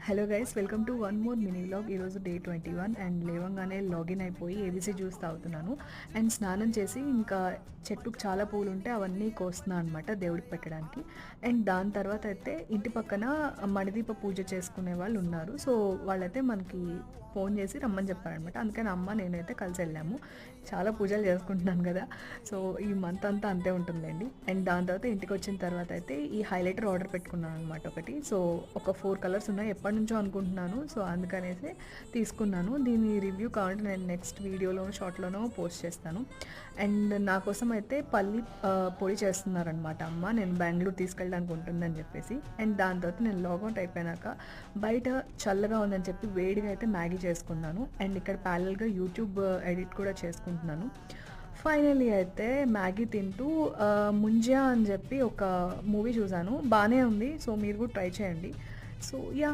Hello guys, welcome to one more mini vlog. ఈరోజు day 21 and లేవంగానే login అయిపోయి ABC juice తాగుతున్నాను. And స్నానం చేసి ఇంకా చెట్టుకు చాలా పూలు ఉంటే అవన్నీ కోస్తున్నాను అనమాట దేవుడికి పెట్టడానికి. అండ్ దాని తర్వాత అయితే ఇంటి పక్కన మణిదీప పూజ చేసుకునే వాళ్ళు ఉన్నారు. సో వాళ్ళైతే మనకి ఫోన్ చేసి రమ్మని చెప్పారనమాట. అందుకని అమ్మ నేనైతే కలిసి వెళ్ళాము. చాలా పూజలు చేసుకుంటున్నాను కదా, సో ఈ మంత్ అంతా అంతే ఉంటుందండి. అండ్ దాని తర్వాత ఇంటికి వచ్చిన తర్వాత అయితే ఈ హైలైటర్ ఆర్డర్ పెట్టుకున్నాను అనమాట ఒకటి. సో ఒక 4 కలర్స్ ఉన్నాయి, ఎప్పటి నుంచో అనుకుంటున్నాను. సో అందుకనేసి తీసుకున్నాను. దీని రివ్యూ కావాలంటే నేను నెక్స్ట్ వీడియోలోనో షార్ట్లోనో పోస్ట్ చేస్తాను. అండ్ నా కోసం అయితే పల్లి పొడి చేస్తున్నారనమాట అమ్మ, నేను బెంగళూరు తీసుకెళ్ళడానికి ఉంటుందని చెప్పేసి. అండ్ దాని తర్వాత నేను లాగౌట్ అయిపోయినాక బయట చల్లగా ఉందని చెప్పి వేడిగా అయితే మ్యాగీ చేసుకున్నాను. అండ్ ఇక్కడ ప్యారల్గా యూట్యూబ్ ఎడిట్ కూడా చేసుకుంటున్నాను. ఫైనలీ అయితే మ్యాగీ తింటూ ముంజియా అని చెప్పి ఒక మూవీ చూశాను, బాగానే ఉంది. సో మీరు కూడా ట్రై చేయండి. So yeah,